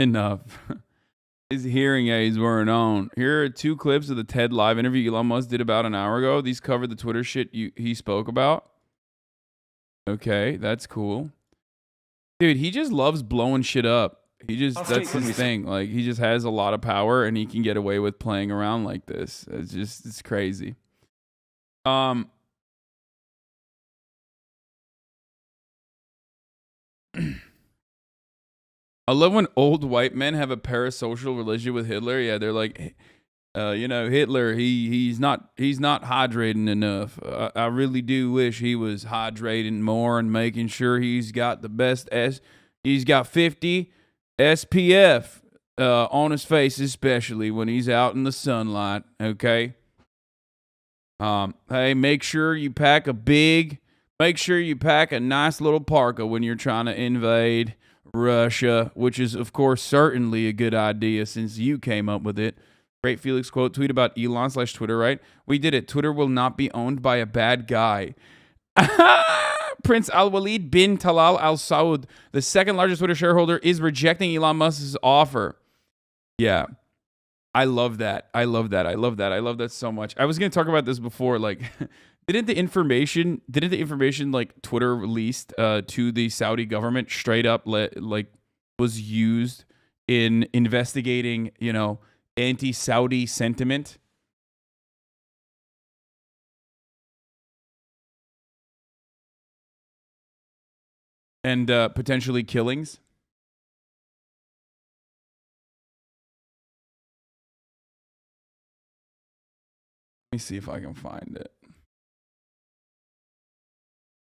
Enough. His hearing aids weren't on. Here are 2 clips of the TED Live interview Elon Musk did about an hour ago. These cover the Twitter shit he spoke about. Okay, that's cool. Dude, he just loves blowing shit up. That's his thing. Like, he just has a lot of power and he can get away with playing around like this. It's crazy. I love when old white men have a parasocial relationship with Hitler. Yeah, they're like, Hitler, he's not hydrating enough. I really do wish he was hydrating more and making sure he's got the best he's got 50 SPF on his face, especially when he's out in the sunlight. Okay. Hey, make sure you pack a nice little parka when you're trying to invade Russia, which is, of course, certainly a good idea since you came up with it. Great Felix quote tweet about Elon/Twitter, right? We did it. Twitter will not be owned by a bad guy. Prince Al-Walid bin Talal Al Saud, the second largest Twitter shareholder, is rejecting Elon Musk's offer. Yeah. I love that. I love that so much. I was going to talk about this before. Like, didn't the information like Twitter released to the Saudi government straight up was used in investigating, anti-Saudi sentiment? And potentially killings? Let me see if I can find it.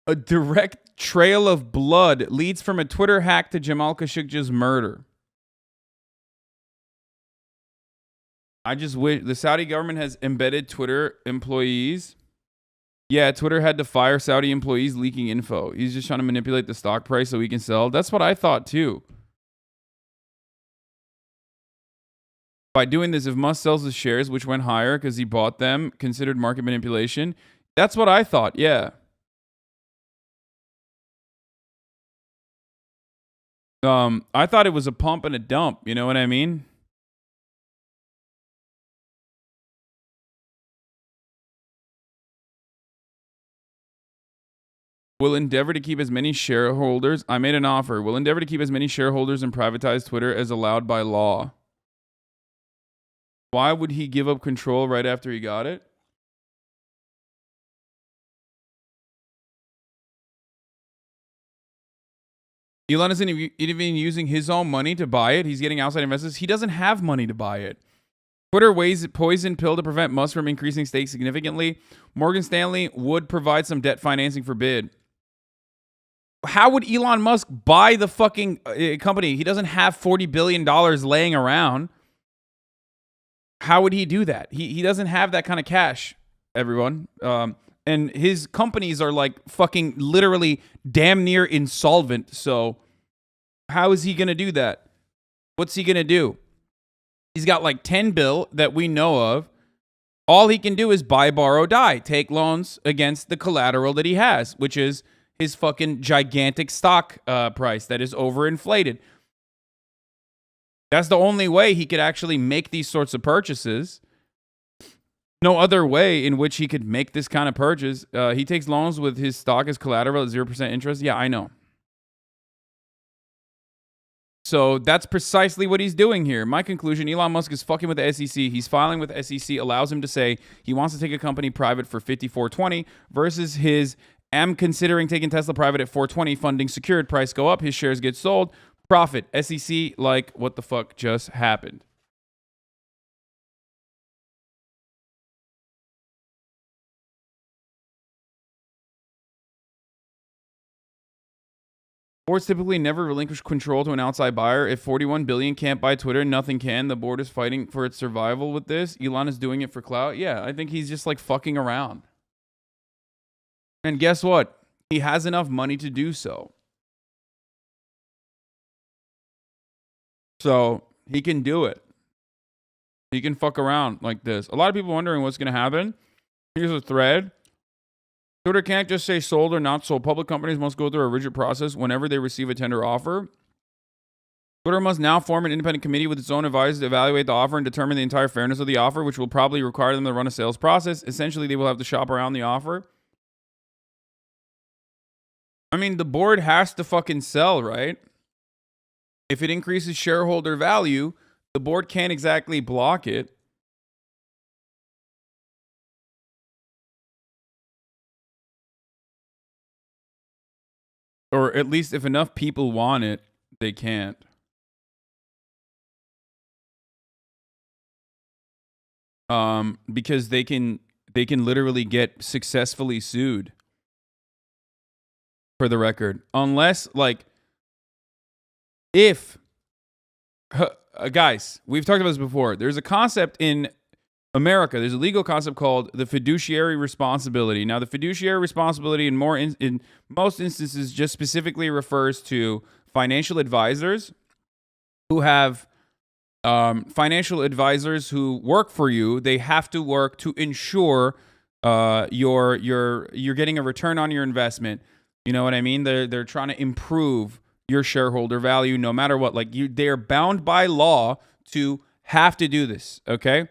A direct trail of blood leads from a Twitter hack to Jamal Khashoggi's murder. I just wish the Saudi government has embedded Twitter employees. Yeah, Twitter had to fire Saudi employees leaking info. He's just trying to manipulate the stock price so he can sell. That's what I thought too. By doing this, if Musk sells his shares, which went higher because he bought them, considered market manipulation. That's what I thought, yeah. I thought it was a pump and a dump. You know what I mean? Will endeavor to keep as many shareholders. I made an offer. Will endeavor to keep as many shareholders and privatize Twitter as allowed by law. Why would he give up control right after he got it? Elon isn't even using his own money to buy it. He's getting outside investors. He doesn't have money to buy it. Twitter weighs a poison pill to prevent Musk from increasing stakes significantly. Morgan Stanley would provide some debt financing for bid. How would Elon Musk buy the fucking company? He doesn't have $40 billion laying around. How would he do that? He doesn't have that kind of cash, everyone. And his companies are like fucking literally damn near insolvent. So how is he going to do that? What's he going to do? He's got like 10 bill that we know of. All he can do is buy, borrow, die. Take loans against the collateral that he has, which is his fucking gigantic stock price that is overinflated. That's the only way he could actually make these sorts of purchases. No other way in which he could make this kind of purchase. He takes loans with his stock as collateral at 0% interest. Yeah, I know. So that's precisely what he's doing here. My conclusion, Elon Musk is fucking with the SEC. He's filing with the SEC, allows him to say he wants to take a company private for $54.20 versus his am considering taking Tesla private at $420, funding secured, price go up, his shares get sold, profit. SEC, like, what the fuck just happened? Boards typically never relinquish control to an outside buyer. If 41 billion can't buy Twitter, nothing can. The board is fighting for its survival with this. Elon is doing it for clout. Yeah, I think he's just like fucking around. And guess what? He has enough money to do so. So he can do it. He can fuck around like this. A lot of people wondering what's going to happen. Here's a thread. Twitter can't just say sold or not sold. Public companies must go through a rigid process whenever they receive a tender offer. Twitter must now form an independent committee with its own advisors to evaluate the offer and determine the entire fairness of the offer, which will probably require them to run a sales process. Essentially, they will have to shop around the offer. I mean, the board has to fucking sell, right? If it increases shareholder value, the board can't exactly block it. Or at least if enough people want it, they can't. Because they can literally get successfully sued, for the record. Unless, like, if guys, we've talked about this before. There's a concept in America. There's a legal concept called the fiduciary responsibility. Now, the fiduciary responsibility in most instances just specifically refers to financial advisors who have financial advisors who work for you. They have to work to ensure you're getting a return on your investment. You know what I mean? They're trying to improve your shareholder value no matter what. Like, they're bound by law to have to do this, okay?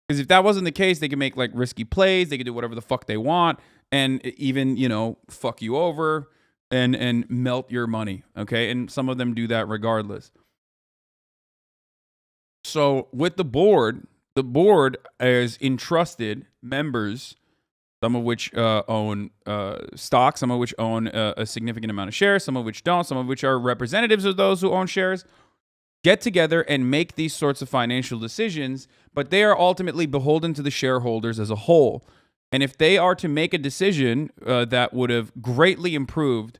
Because if that wasn't the case, they could make like risky plays, they could do whatever the fuck they want, and even, fuck you over and melt your money, okay? And some of them do that regardless. So with the board is entrusted members, some of which own stock, some of which own a significant amount of shares, some of which don't, some of which are representatives of those who own shares, get together and make these sorts of financial decisions, but they are ultimately beholden to the shareholders as a whole. And if they are to make a decision that would have greatly improved,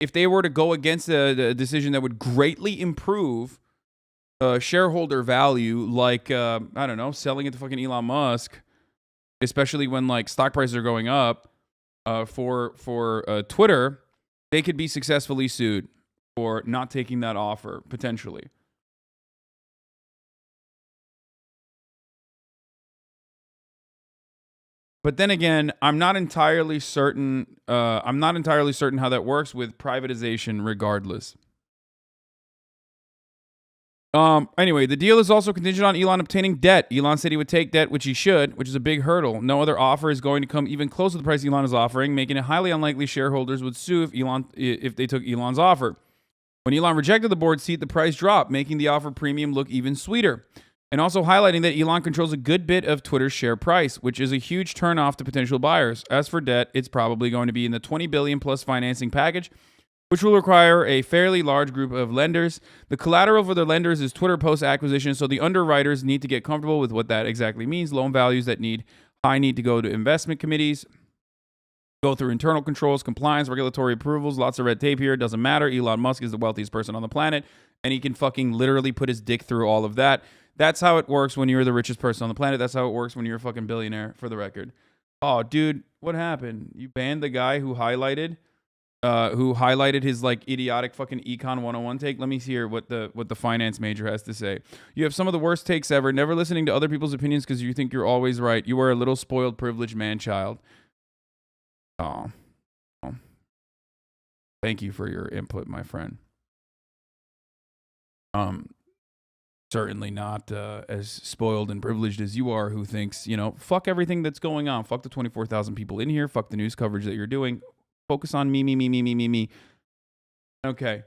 if they were to go against a decision that would greatly improve shareholder value, like, I don't know, selling it to fucking Elon Musk, especially when like stock prices are going up for Twitter, they could be successfully sued for not taking that offer, potentially. But then again, I'm not entirely certain how that works with privatization regardless. Anyway, the deal is also contingent on Elon obtaining debt. Elon said he would take debt, which he should, which is a big hurdle. No other offer is going to come even close to the price Elon is offering, making it highly unlikely shareholders would sue if they took Elon's offer. When Elon rejected the board seat, the price dropped, making the offer premium look even sweeter, and also highlighting that Elon controls a good bit of Twitter's share price, which is a huge turnoff to potential buyers. As for debt, it's probably going to be in the $20 billion plus financing package, which will require a fairly large group of lenders. The collateral for the lenders is Twitter post-acquisition, so the underwriters need to get comfortable with what that exactly means. Loan values that need to go to investment committees, go through internal controls, compliance, regulatory approvals, lots of red tape here. It doesn't matter. Elon Musk is the wealthiest person on the planet, and he can fucking literally put his dick through all of that. That's how it works when you're the richest person on the planet. That's how it works when you're a fucking billionaire, for the record. Oh, dude, what happened? You banned the guy who highlighted his like idiotic fucking econ 101 take. Let me hear what the finance major has to say. You have some of the worst takes ever, never listening to other people's opinions because you think you're always right. You are a little spoiled, privileged man-child. Oh. Thank you for your input, my friend. Certainly not as spoiled and privileged as you are, who thinks, fuck everything that's going on. Fuck the 24,000 people in here. Fuck the news coverage that you're doing. Focus on me. Okay.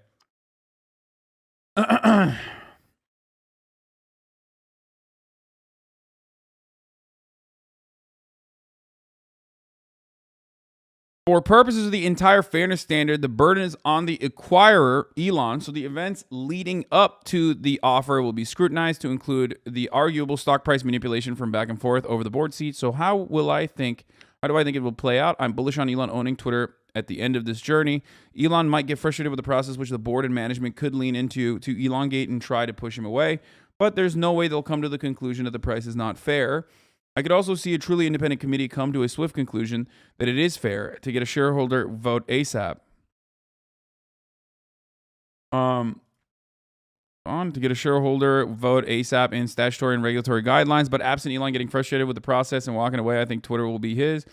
For purposes of the entire fairness standard, the burden is on the acquirer, Elon, so the events leading up to the offer will be scrutinized to include the arguable stock price manipulation from back and forth over the board seat. So how do I think it will play out? I'm bullish on Elon owning Twitter at the end of this journey. Elon might get frustrated with the process, which the board and management could lean into to elongate and try to push him away, but there's no way they'll come to the conclusion that the price is not fair. I could also see a truly independent committee come to a swift conclusion that it is fair to get a shareholder vote ASAP. To get a shareholder vote ASAP in statutory and regulatory guidelines, but absent Elon getting frustrated with the process and walking away, I think Twitter will be his.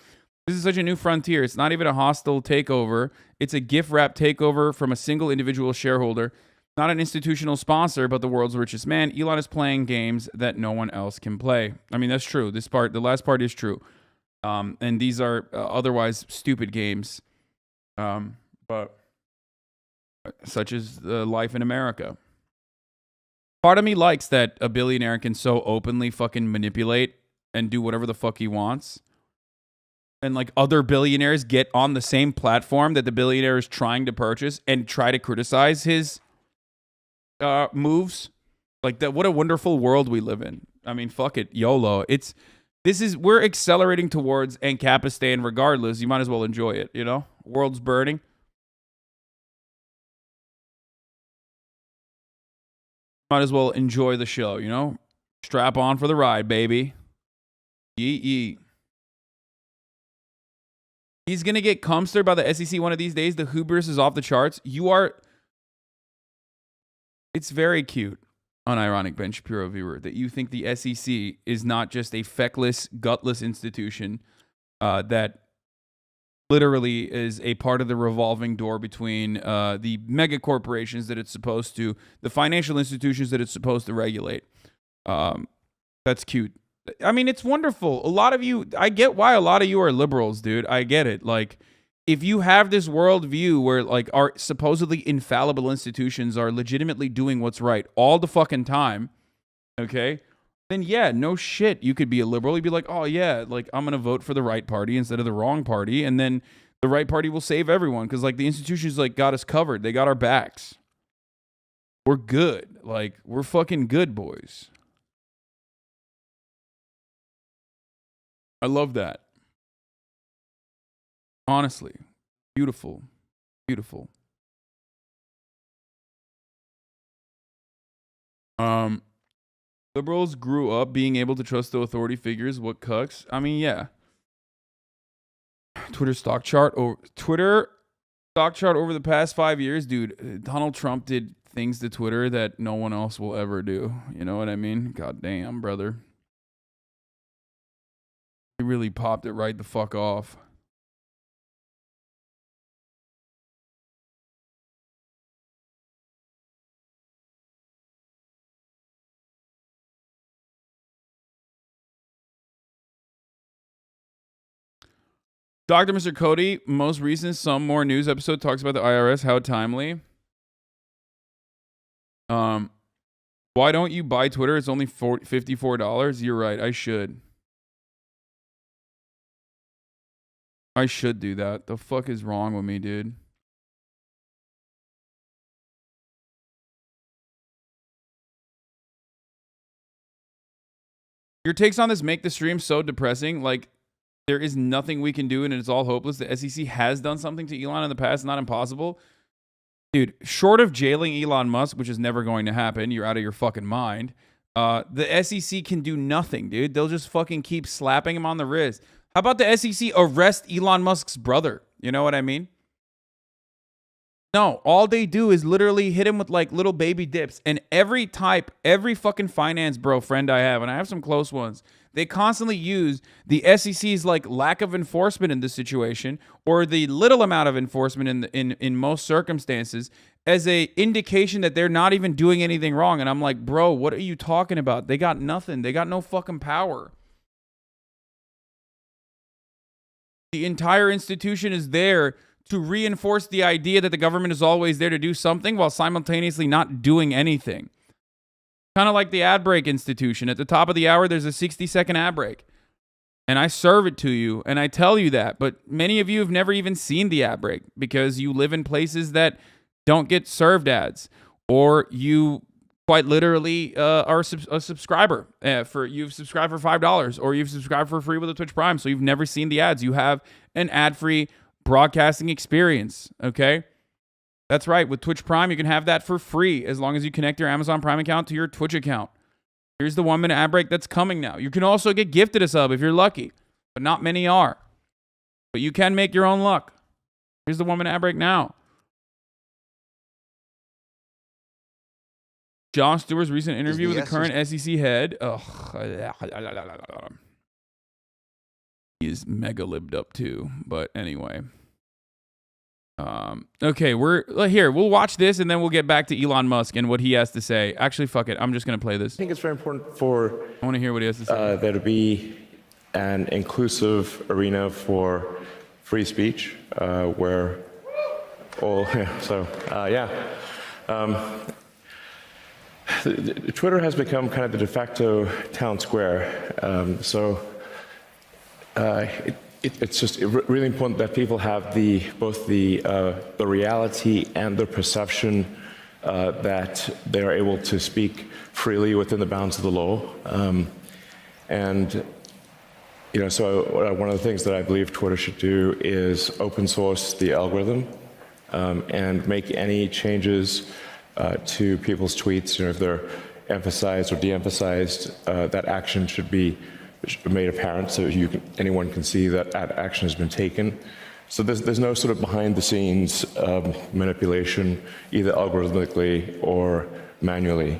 This is such a new frontier. It's not even a hostile takeover. It's a gift wrap takeover from a single individual shareholder. Not an institutional sponsor, but the world's richest man. Elon is playing games that no one else can play. I mean, that's true. The last part is true. And these are otherwise stupid games. But such as life in America. Part of me likes that a billionaire can so openly fucking manipulate and do whatever the fuck he wants. And like other billionaires get on the same platform that the billionaire is trying to purchase and try to criticize his moves. Like that, what a wonderful world we live in. I mean, fuck it, YOLO. We're accelerating towards Ancapistan regardless. You might as well enjoy it, you know? World's burning. Might as well enjoy the show, you know? Strap on for the ride, baby. Yeet, yeet. He's going to get cumstered by the SEC one of these days. The hubris is off the charts. It's very cute, unironic Ben Shapiro viewer, that you think the SEC is not just a feckless, gutless institution that literally is a part of the revolving door between the mega corporations that it's supposed to, the financial institutions that it's supposed to regulate. That's cute. I mean, it's wonderful. A lot of you, I get why a lot of you are liberals, dude. I get it. Like, if you have this worldview where, like, our supposedly infallible institutions are legitimately doing what's right all the fucking time, okay, then yeah, no shit. You could be a liberal. You'd be like, oh yeah, like, I'm going to vote for the right party instead of the wrong party. And then the right party will save everyone because, like, the institutions, like, got us covered. They got our backs. We're good. Like, we're fucking good, boys. I love that. Honestly. Beautiful. Beautiful. Liberals grew up being able to trust the authority figures. What cucks? I mean, yeah. Twitter stock chart over the past 5 years, dude. Donald Trump did things to Twitter that no one else will ever do. You know what I mean? God damn, brother. He really popped it right the fuck off. Dr. Mr. Cody, most recent Some More News episode talks about the IRS. How timely. Why don't you buy Twitter? It's only $54. You're right. I should. I should do that. The fuck is wrong with me, dude? Your takes on this make the stream so depressing. Like, there is nothing we can do and it's all hopeless. The SEC has done something to Elon in the past. Not impossible. Dude, short of jailing Elon Musk, which is never going to happen, you're out of your fucking mind. The SEC can do nothing, dude. They'll just fucking keep slapping him on the wrist. How about the SEC arrest Elon Musk's brother? You know what I mean? No, all they do is literally hit him with like little baby dips. And every fucking finance bro friend I have, and I have some close ones, they constantly use the SEC's like lack of enforcement in this situation, or the little amount of enforcement in most circumstances, as a indication that they're not even doing anything wrong. And I'm like, bro, what are you talking about? They got nothing. They got no fucking power. The entire institution is there to reinforce the idea that the government is always there to do something while simultaneously not doing anything. Kind of like the ad break institution. At the top of the hour, there's a 60-second ad break. And I serve it to you, and I tell you that. But many of you have never even seen the ad break because you live in places that don't get served ads. Or you quite literally are a subscriber. You've subscribed for $5, or you've subscribed for free with a Twitch Prime, so you've never seen the ads. You have an ad-free broadcasting experience, okay? That's right. With Twitch Prime, you can have that for free as long as you connect your Amazon Prime account to your Twitch account. Here's the 1 minute ad break that's coming now. You can also get gifted a sub if you're lucky, but not many are. But you can make your own luck. Here's the 1 minute ad break now. Jon Stewart's recent interview with the current SEC head. He is mega libbed up too, but anyway. Okay, we'll watch this and then we'll get back to Elon Musk and what he has to say. Actually, fuck it. I'm just going to play this. I think it's very important for I want to hear what he has to say. there to be an inclusive arena for free speech where all, Twitter has become kind of the de facto town square. It's just really important that people have both the reality and the perception that they are able to speak freely within the bounds of the law. So one of the things that I believe Twitter should do is open source the algorithm and make any changes to people's tweets. If they're emphasized or de-emphasized, that action should be made apparent so anyone can see that action has been taken. So there's no sort of behind-the-scenes manipulation, either algorithmically or manually.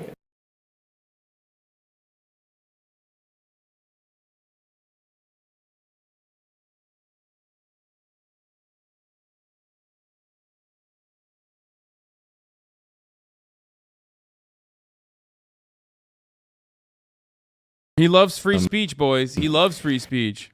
He loves free speech, boys. He loves free speech.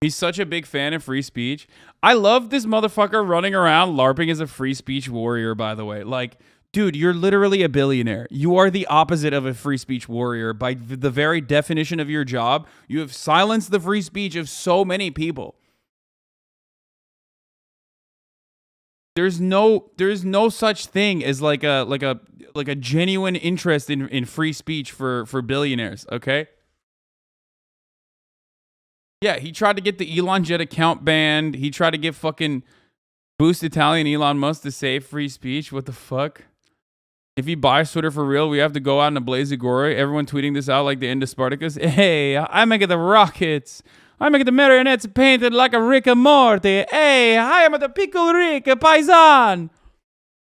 He's such a big fan of free speech. I love this motherfucker running around LARPing as a free speech warrior, by the way. Like, dude, you're literally a billionaire. You are the opposite of a free speech warrior. By the very definition of your job, you have silenced the free speech of so many people. There's no such thing as like a genuine interest in free speech for billionaires, okay? Yeah, he tried to get the Elon Jet account banned. He tried to get fucking Boost Italian Elon Musk to say free speech. What the fuck? If he buys Twitter for real, we have to go out in a blaze of glory. Everyone tweeting this out like the end of Spartacus. Hey, I make the rockets. I make the marionettes painted like a Rick and Morty. Hey, I am the Pickle Rick, a paisan.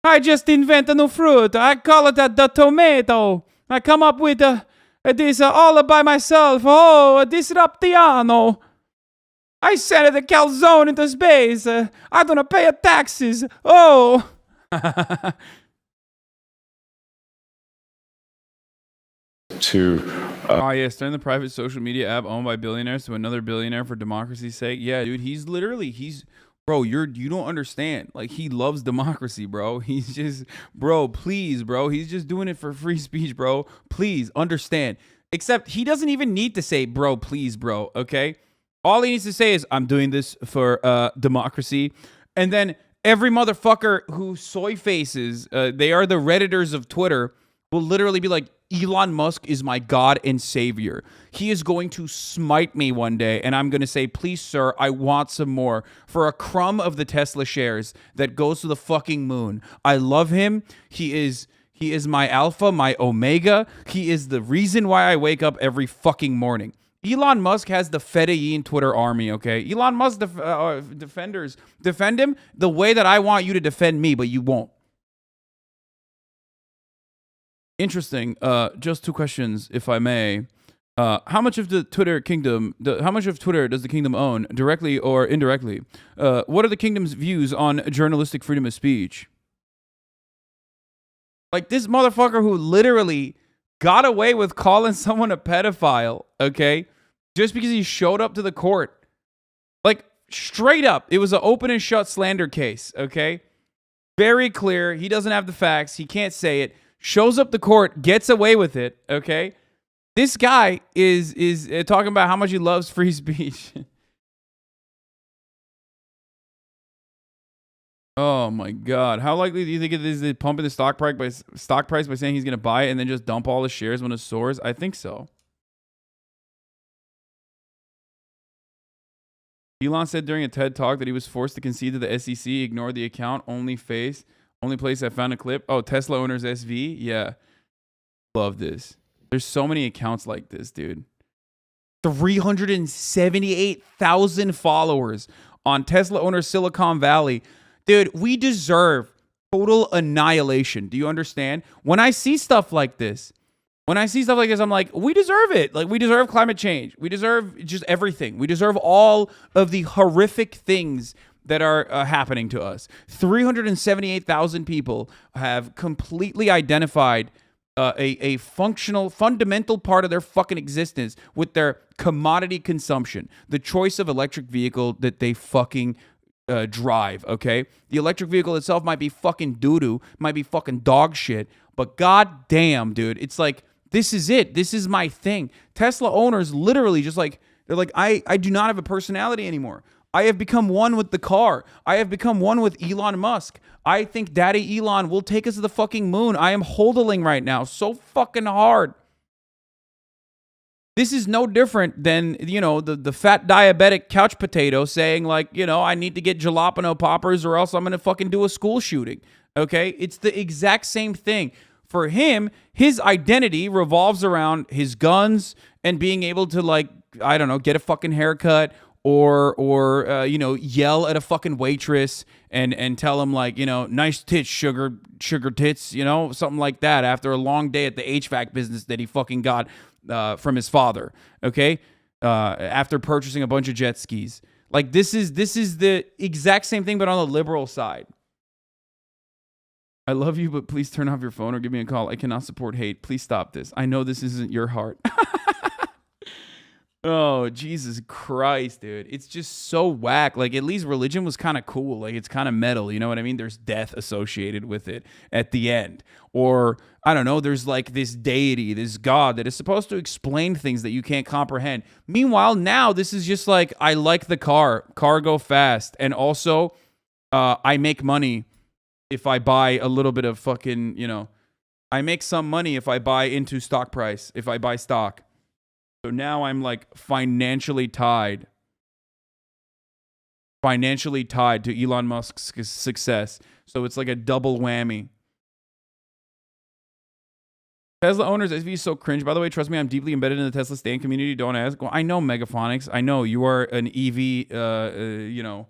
I just invent a new fruit. I call it the tomato. I come up with this all by myself. Oh, a disruptiano. I sent the calzone into space. I don't pay taxes. Oh. Yes, turn the private social media app owned by billionaires to another billionaire for democracy's sake. Yeah, dude, bro, you don't understand. Like, he loves democracy, bro. He's just, bro, please, bro. He's just doing it for free speech, bro. Please understand. Except he doesn't even need to say, bro, please, bro, okay? All he needs to say is, I'm doing this for democracy. And then every motherfucker who soy faces, they are the Redditors of Twitter, will literally be like, Elon Musk is my God and savior. He is going to smite me one day, and I'm going to say, please, sir, I want some more for a crumb of the Tesla shares that goes to the fucking moon. I love him. He is my alpha, my omega. He is the reason why I wake up every fucking morning. Elon Musk has the Fedayeen Twitter army, okay? Elon Musk defenders defend him the way that I want you to defend me, but you won't. Interesting. Just two questions, if I may. How much of the Twitter kingdom? How much of Twitter does the kingdom own, directly or indirectly? What are the kingdom's views on journalistic freedom of speech? Like, this motherfucker who literally got away with calling someone a pedophile, okay, just because he showed up to the court. Like, straight up, it was an open and shut slander case, okay? Very clear. He doesn't have the facts. He can't say it. Shows up to court, gets away with it, okay? This guy is talking about how much he loves free speech. Oh my God. How likely do you think it is to pump in the stock price by saying he's going to buy it and then just dump all the shares when it soars? I think so. Elon said during a TED Talk that he was forced to concede to the SEC, ignore the account, only place I found a clip. Oh, Tesla owners SV? Yeah. Love this. There's so many accounts like this, dude. 378,000 followers on Tesla owners Silicon Valley. Dude, we deserve total annihilation. Do you understand? When I see stuff like this, I'm like, we deserve it. Like, we deserve climate change. We deserve just everything. We deserve all of the horrific things that are happening to us. 378,000 people have completely identified a fundamental part of their fucking existence with their commodity consumption, the choice of electric vehicle that they fucking drive, okay? The electric vehicle itself might be fucking doo-doo, might be fucking dog shit, but god damn, dude, it's like, this is it. This is my thing. Tesla owners literally just like, they're like, I do not have a personality anymore. I have become one with the car. I have become one with Elon Musk. I think Daddy Elon will take us to the fucking moon. I am hodling right now so fucking hard. This is no different than, you know, the fat diabetic couch potato saying like, you know, I need to get jalapeno poppers or else I'm going to fucking do a school shooting. Okay? It's the exact same thing. For him, his identity revolves around his guns and being able to, like, I don't know, get a fucking haircut or you know, yell at a fucking waitress and tell him like, you know, nice tits, sugar tits, you know, something like that after a long day at the HVAC business that he fucking got from his father. Okay, after purchasing a bunch of jet skis. Like this is the exact same thing, but on the liberal side. I love you, but please turn off your phone or give me a call. I cannot support hate. Please stop this. I know this isn't your heart. Oh, Jesus Christ, dude. It's just so whack. Like, at least religion was kind of cool. Like, it's kind of metal. You know what I mean? There's death associated with it at the end. Or, I don't know, there's like this deity, this God that is supposed to explain things that you can't comprehend. Meanwhile, now this is just like, I like the car. Car go fast. And also, I make money if I buy a little bit of fucking, you know, I make some money if I buy into stock price, if I buy stock. So now I'm like financially tied to Elon Musk's success. So it's like a double whammy. Tesla owners, SUV is so cringe. By the way, trust me, I'm deeply embedded in the Tesla stan community. Don't ask. Well, I know Megaphonics. I know you are an EV, you know,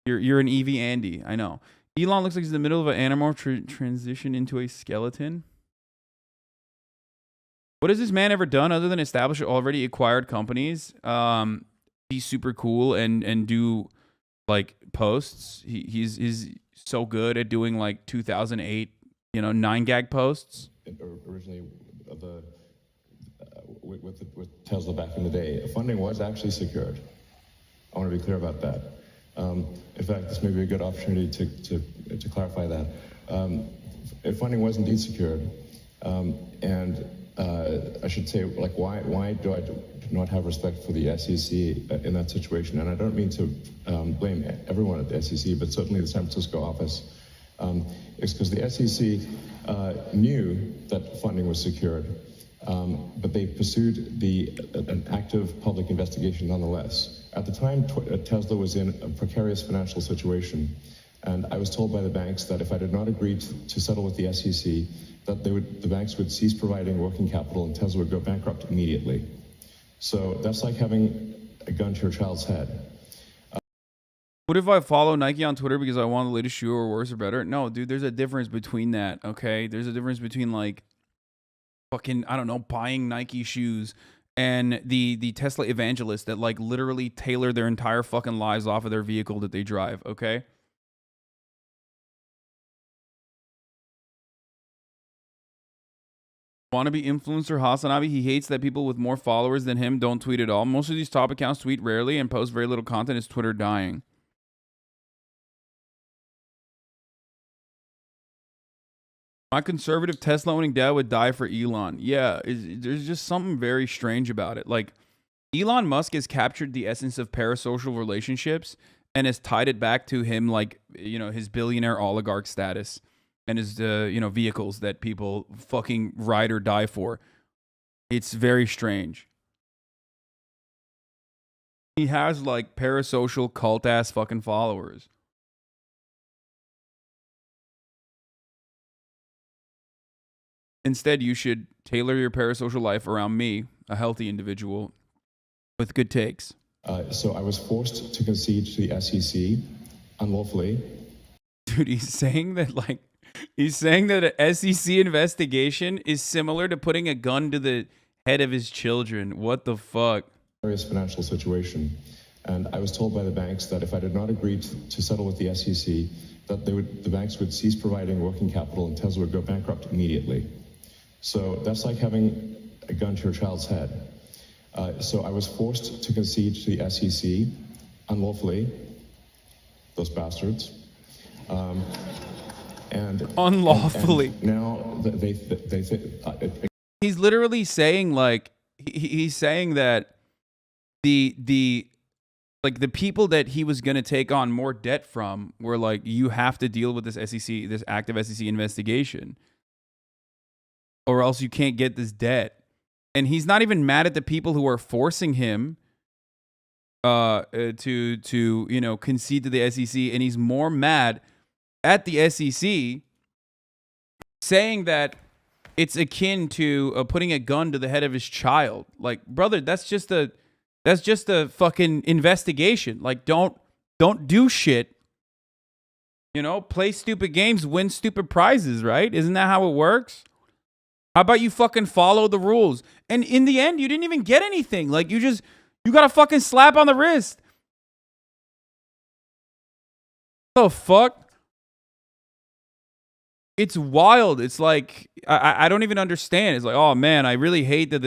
you're an EV Andy. I know. Elon looks like he's in the middle of an anamorph transition into a skeleton. What has this man ever done other than establish already acquired companies? Be super cool and do like posts. He's so good at doing like 2008, you know, 9gag posts. Originally, with Tesla back in the day, funding was actually secured. I want to be clear about that. In fact, this may be a good opportunity to clarify that. Funding was indeed secured, and I should say, like, why do I not have respect for the SEC in that situation? And I don't mean to blame everyone at the SEC, but certainly the San Francisco office. It's because the SEC knew that funding was secured, but they pursued an active public investigation nonetheless. At the time, Tesla was in a precarious financial situation, and I was told by the banks that if I did not agree to settle with the SEC, that the banks would cease providing working capital and Tesla would go bankrupt immediately. So that's like having a gun to your child's head. What if I follow Nike on Twitter because I want the latest shoe or worse or better? No, dude, there's a difference between that, okay? There's a difference between like fucking, I don't know, buying Nike shoes and the Tesla evangelists that like literally tailor their entire fucking lives off of their vehicle that they drive, okay? Wannabe influencer Hasanabi, he hates that people with more followers than him don't tweet at all. Most of these top accounts tweet rarely and post very little content. Is Twitter dying? My conservative Tesla owning dad would die for Elon. Yeah, there's just something very strange about it. Like, Elon Musk has captured the essence of parasocial relationships and has tied it back to him, like, you know, his billionaire oligarch status and his, you know, vehicles that people fucking ride or die for. It's very strange. He has, like, parasocial cult-ass fucking followers. Instead, you should tailor your parasocial life around me, a healthy individual with good takes. So I was forced to concede to the SEC unlawfully. Dude, he's saying that an SEC investigation is similar to putting a gun to the head of his children. What the fuck? Various financial situation. And I was told by the banks that if I did not agree to settle with the SEC, that the banks would cease providing working capital and Tesla would go bankrupt immediately. So that's like having a gun to your child's head. So I was forced to concede to the SEC unlawfully, those bastards. Unlawfully. And now they he's literally saying like he's saying that the people that he was going to take on more debt from were like, you have to deal with this SEC, this active SEC investigation, or else you can't get this debt. And he's not even mad at the people who are forcing him to concede to the SEC, and he's more mad at the SEC saying that it's akin to putting a gun to the head of his child. Like, brother, that's just a fucking investigation. Like, don't do shit. Play stupid games, win stupid prizes, right? Isn't that how it works? How about you fucking follow the rules? And in the end, you didn't even get anything. Like, you got a fucking slap on the wrist. The fuck? It's wild. It's like, I don't even understand. It's like, oh man, I really hate that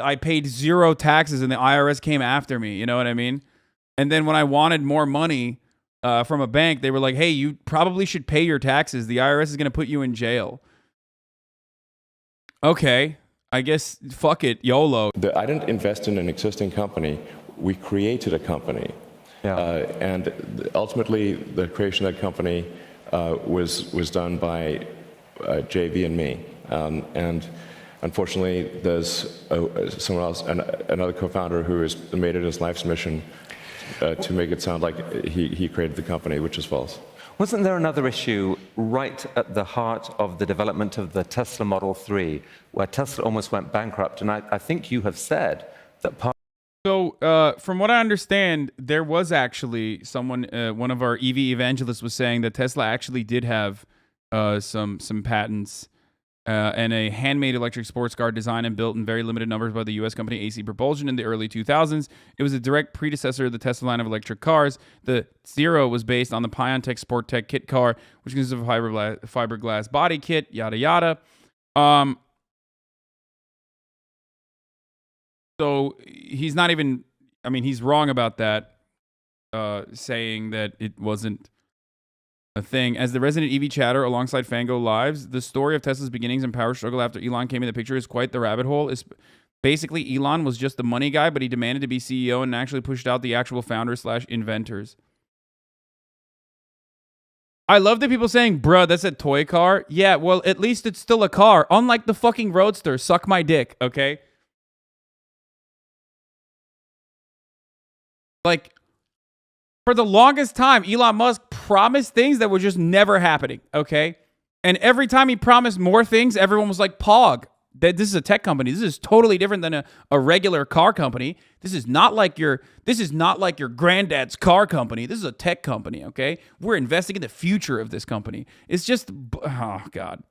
I paid zero taxes and the IRS came after me. You know what I mean? And then when I wanted more money from a bank, they were like, hey, you probably should pay your taxes. The IRS is going to put you in jail. Okay, I guess, fuck it, YOLO. I didn't invest in an existing company. We created a company. Yeah. And ultimately, the creation of that company was done by JV and me. And unfortunately, there's someone else, another co-founder, who has made it his life's mission to make it sound like he created the company, which is false. Wasn't there another issue right at the heart of the development of the Tesla Model 3, where Tesla almost went bankrupt? And I think you have said that part. So, from what I understand, there was actually someone, one of our EV evangelists was saying that Tesla actually did have some patents and a handmade electric sports car designed and built in very limited numbers by the U.S. company AC Propulsion in the early 2000s. It was a direct predecessor of the Tesla line of electric cars. The Zero was based on the Piontech Sport Tech kit car, which consists of a fiberglass body kit, yada yada. So he's not even, I mean, he's wrong about that, saying that it wasn't a thing. As the resident EV chatter alongside Fango Lives, the story of Tesla's beginnings and power struggle after Elon came in the picture is quite the rabbit hole. Basically, Elon was just the money guy, but he demanded to be CEO and actually pushed out the actual founders/inventors. I love that people saying, bruh, that's a toy car. Yeah, well, at least it's still a car. Unlike the fucking Roadster. Suck my dick, okay? Like, for the longest time, Elon Musk promised things that were just never happening, okay? And every time he promised more things, everyone was like, Pog, this is a tech company. This is totally different than a regular car company. This is not like your granddad's car company. This is a tech company, okay? We're investing in the future of this company. It's just, oh, God.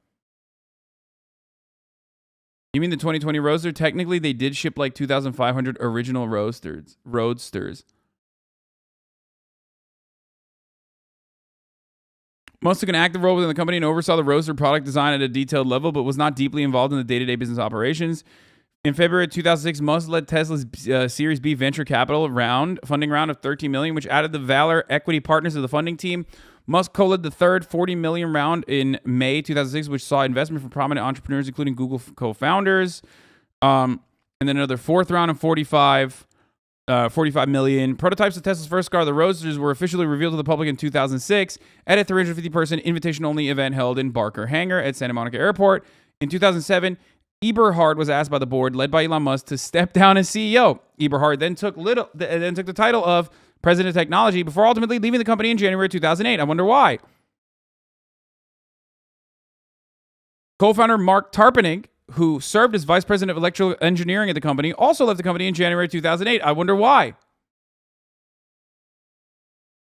You mean the 2020 Roadster? Technically, they did ship like 2,500 original Roadsters. Musk took an active role within the company and oversaw the Roadster product design at a detailed level, but was not deeply involved in the day-to-day business operations. In February 2006, Musk led Tesla's Series B venture capital funding round of $13 million, which added the Valor Equity Partners to the funding team. Musk co-led the third $40 million round in May 2006, which saw investment from prominent entrepreneurs, including Google co-founders. And then another fourth round of $45 million. Prototypes of Tesla's first car, the Roadsters, were officially revealed to the public in 2006 at a 350-person invitation-only event held in Barker Hangar at Santa Monica Airport. In 2007, Eberhard was asked by the board, led by Elon Musk, to step down as CEO. Eberhard then took the title of President of Technology before ultimately leaving the company in January 2008. I wonder why. Co-founder Mark Tarpenning, who served as vice president of electrical engineering at the company, also left the company in January 2008. I wonder why.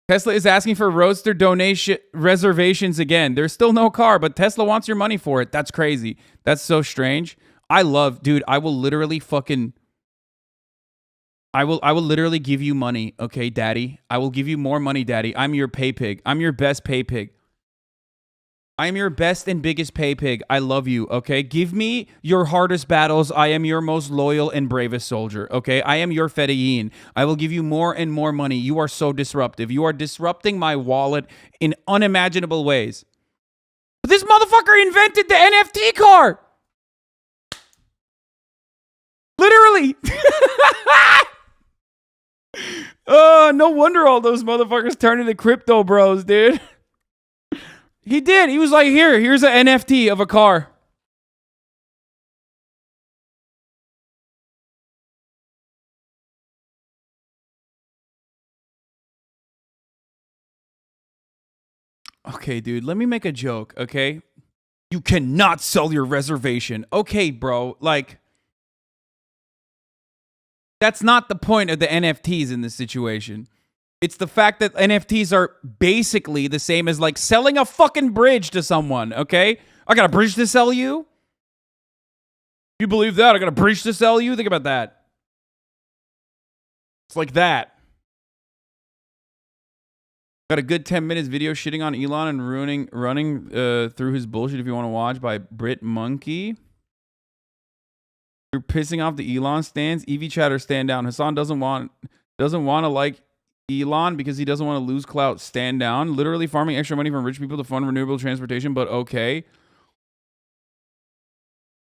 Tesla is asking for Roadster donation reservations again. There's still no car, but Tesla wants your money for it. That's crazy. That's so strange. Dude, I will literally fucking I will literally give you money, okay, daddy? I will give you more money, daddy. I'm your pay pig. I'm your best pay pig. I'm your best and biggest pay pig. I love you, okay? Give me your hardest battles. I am your most loyal and bravest soldier, okay? I am your Fedayeen. I will give you more and more money. You are so disruptive. You are disrupting my wallet in unimaginable ways. But this motherfucker invented the NFT car. Literally. No wonder all those motherfuckers turned into crypto bros, dude. He did. He was like, here's an NFT of a car. Okay, dude, let me make a joke, okay? You cannot sell your reservation. Okay, bro, like, that's not the point of the NFTs in this situation. It's the fact that NFTs are basically the same as like selling a fucking bridge to someone, okay? I got a bridge to sell you? You believe that? I got a bridge to sell you? Think about that. It's like that. Got a good 10 minutes video shitting on Elon and running through his bullshit if you want to watch by Brit Monkey. You're pissing off the Elon stands. EV chatter stand down. Hassan doesn't want to like Elon because he doesn't want to lose clout. Stand down. Literally farming extra money from rich people to fund renewable transportation, but okay.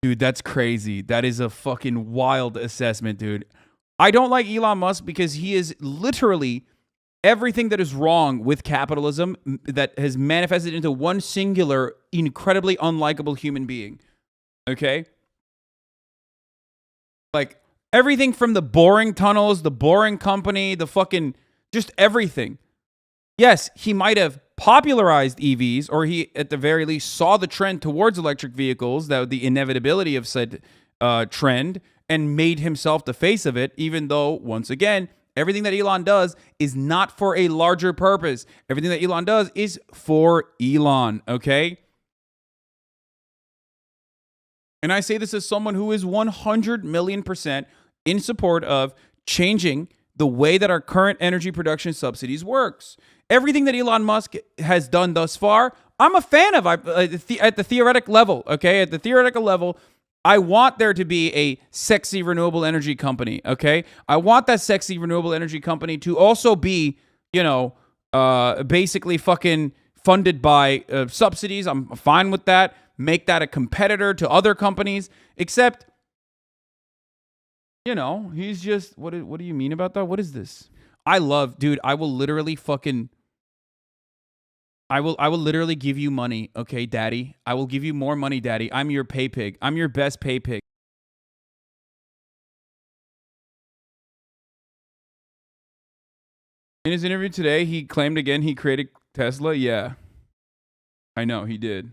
Dude, that's crazy. That is a fucking wild assessment, dude. I don't like Elon Musk because he is literally everything that is wrong with capitalism that has manifested into one singular, incredibly unlikable human being. Okay? Like, everything from the boring tunnels, the boring company, the fucking, just everything. Yes, he might have popularized EVs, or he, at the very least, saw the trend towards electric vehicles, the inevitability of said trend, and made himself the face of it, even though, once again, everything that Elon does is not for a larger purpose. Everything that Elon does is for Elon, okay? And I say this as someone who is 100 million % in support of changing the way that our current energy production subsidies works. Everything that Elon Musk has done thus far, I'm a fan of at the theoretical level, okay? At the theoretical level, I want there to be a sexy renewable energy company, okay? I want that sexy renewable energy company to also be, basically fucking funded by subsidies. I'm fine with that. Make that a competitor to other companies, except, he's just, what do you mean about that? What is this? I will literally fucking, I will literally give you money, okay, daddy? I will give you more money, daddy. I'm your pay pig. I'm your best pay pig. In his interview today, he claimed again he created Tesla. Yeah, I know, he did.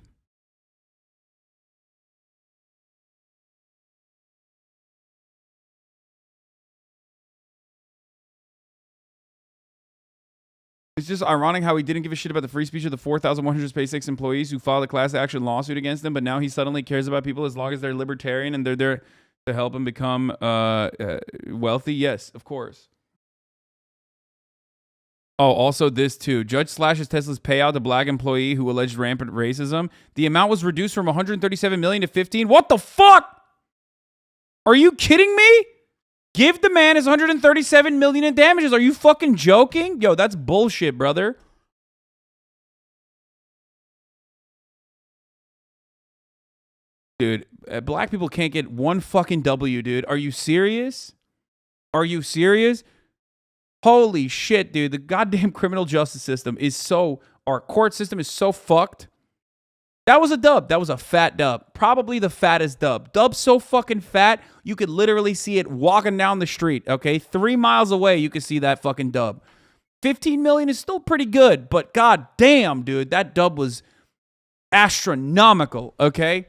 It's just ironic how he didn't give a shit about the free speech of the 4,100 SpaceX employees who filed a class action lawsuit against him, but now he suddenly cares about people as long as they're libertarian and they're there to help him become wealthy. Yes, of course. Oh, also this too. Judge slashes Tesla's payout to black employee who alleged rampant racism. The amount was reduced from 137 million to 15. What the fuck? Are you kidding me? Give the man his 137 million in damages. Are you fucking joking? Yo, that's bullshit, brother. Dude, black people can't get one fucking W, dude. Are you serious? Are you serious? Holy shit, dude. The goddamn criminal justice system is our court system is so fucked. That was a dub. That was a fat dub. Probably the fattest dub. Dub's so fucking fat, you could literally see it walking down the street, okay? 3 miles away, you could see that fucking dub. 15 million is still pretty good, but god damn, dude, that dub was astronomical, okay?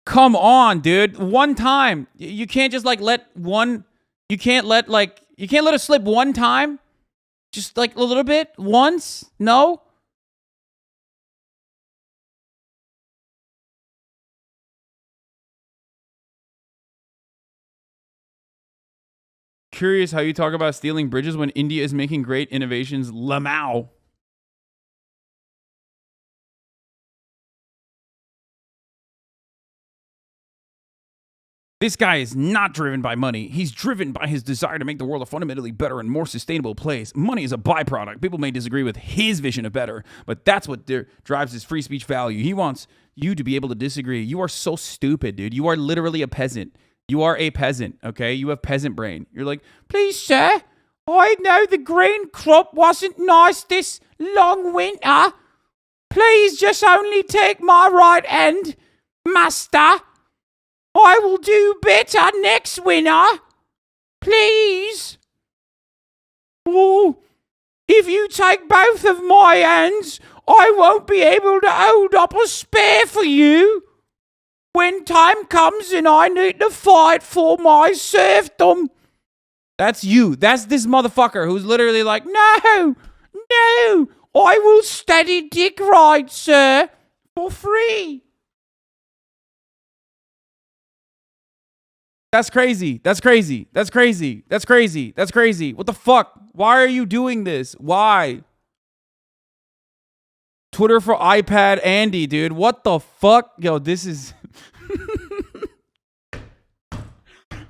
Come on, dude. One time. You can't just like you can't let it slip one time. Just like a little bit once? No? curious how you talk about stealing bridges when India is making great innovations. Lamau. This guy is not driven by money. He's driven by his desire to make the world a fundamentally better and more sustainable place. Money is a byproduct. People may disagree with his vision of better, but that's what drives his free speech value. He wants you to be able to disagree. You are so stupid, dude. You are literally a peasant. You are a peasant, okay? You have peasant brain. You're like, please, sir, I know the grain crop wasn't nice this long winter. Please just only take my right hand, master. I will do better next winter. Please. Oh, if you take both of my hands, I won't be able to hold up a spare for you. When time comes and I need to fight for my serfdom. That's you. That's this motherfucker who's literally like, no, I will study dick right, sir, for free. That's crazy. That's crazy. That's crazy. That's crazy. That's crazy. What the fuck? Why are you doing this? Why? Twitter for iPad Andy, dude. What the fuck? Yo, this is...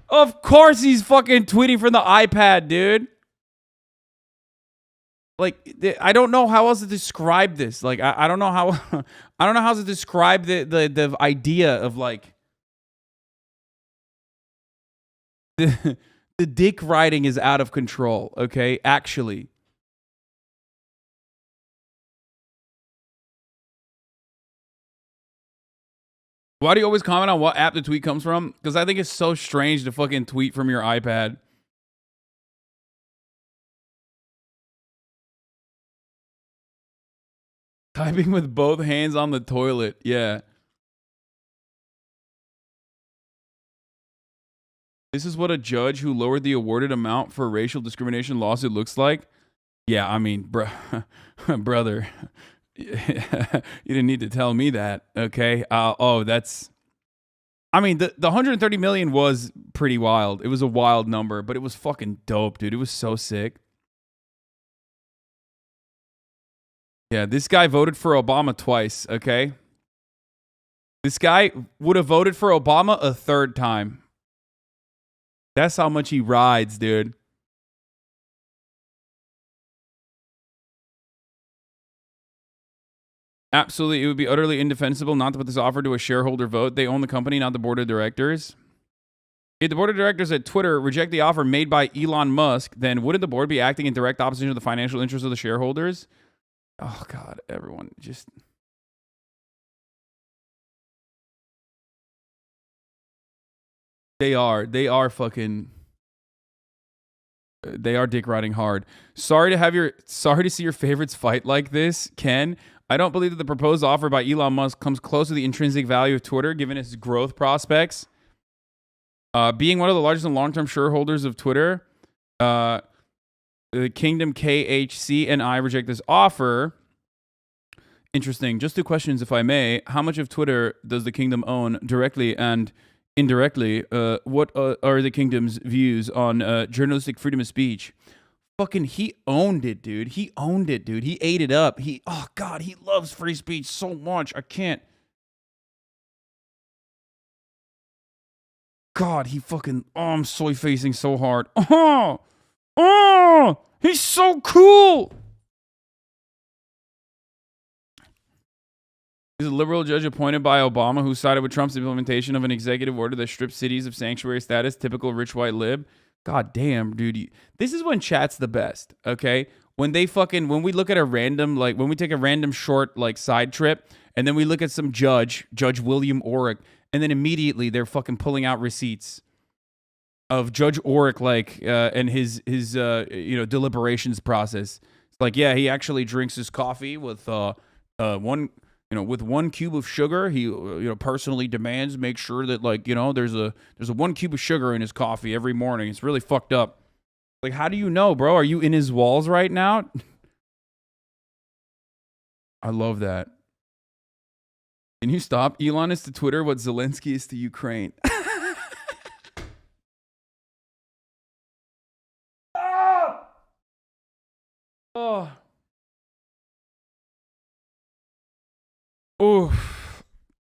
Of course he's fucking tweeting from the iPad, dude. Like, I don't know how else to describe this. Like, I don't know how... I don't know how to describe the idea of, like... The dick riding is out of control, okay? Actually. Why do you always comment on what app the tweet comes from? Because I think it's so strange to fucking tweet from your iPad. Typing with both hands on the toilet. Yeah. This is what a judge who lowered the awarded amount for a racial discrimination lawsuit looks like. Yeah, I mean, brother, you didn't need to tell me that, okay? That's... I mean, the 130 million was pretty wild. It was a wild number, but it was fucking dope, dude. It was so sick. Yeah, this guy voted for Obama twice, okay? This guy would have voted for Obama a third time. That's how much he rides, dude. Absolutely, it would be utterly indefensible not to put this offer to a shareholder vote. They own the company, not the board of directors. If the board of directors at Twitter reject the offer made by Elon Musk, then wouldn't the board be acting in direct opposition to the financial interests of the shareholders? Oh, God, everyone just... They are fucking... They are dick riding hard. Sorry to see your favorites fight like this, Ken. I don't believe that the proposed offer by Elon Musk comes close to the intrinsic value of Twitter, given its growth prospects. Being one of the largest and long-term shareholders of Twitter, the Kingdom KHC and I reject this offer. Interesting. Just two questions, if I may. How much of Twitter does the Kingdom own directly and indirectly? What are the Kingdom's views on journalistic freedom of speech? Fucking, he owned it, dude. He owned it, dude. He ate it up. Oh, God, he loves free speech so much. I can't. God, he fucking, I'm soy facing so hard. He's so cool. He's a liberal judge appointed by Obama who sided with Trump's implementation of an executive order that stripped cities of sanctuary status, typical rich white lib. God damn, dude. This is when chat's the best, okay? When we look at a random, like, when we take a random short, like, side trip, and then we look at some Judge William Orrick, and then immediately they're fucking pulling out receipts of Judge Orrick, like, and his deliberations process. It's like, yeah, he actually drinks his coffee with with 1 cube of sugar. He personally demands make sure that, like, there's a 1 cube of sugar in his coffee every morning. It's really fucked up. Like, how do you know, bro? Are you in his walls right now? I love that. Can you stop? Elon is to Twitter what Zelensky is to Ukraine. Oh,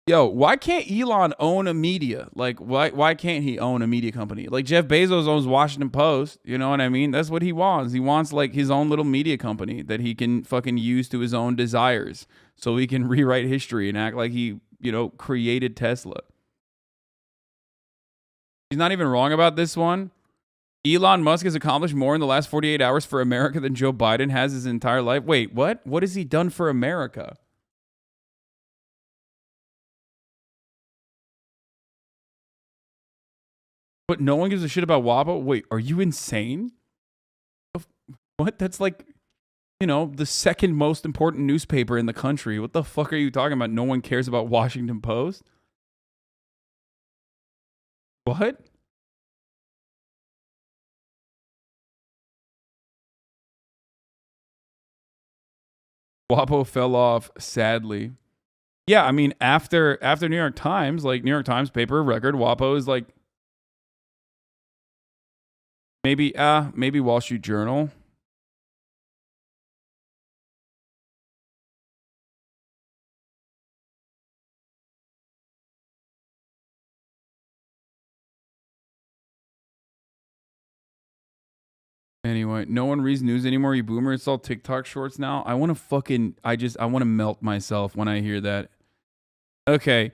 yo, why can't Elon own a media? Like, why can't he own a media company? Like Jeff Bezos owns Washington Post. You know what I mean? That's what he wants. He wants like his own little media company that he can fucking use to his own desires, so he can rewrite history and act like he, created Tesla. He's not even wrong about this one. Elon Musk has accomplished more in the last 48 hours for America than Joe Biden has his entire life. Wait, what? What has he done for America? But no one gives a shit about WAPO? Wait, are you insane? What? That's like, the second most important newspaper in the country. What the fuck are you talking about? No one cares about Washington Post? What? WAPO fell off, sadly. Yeah, I mean, after New York Times, like New York Times paper of record, WAPO is like maybe Wall Street Journal. Anyway, no one reads news anymore, you boomer. It's all TikTok shorts now. I want to melt myself when I hear that. Okay.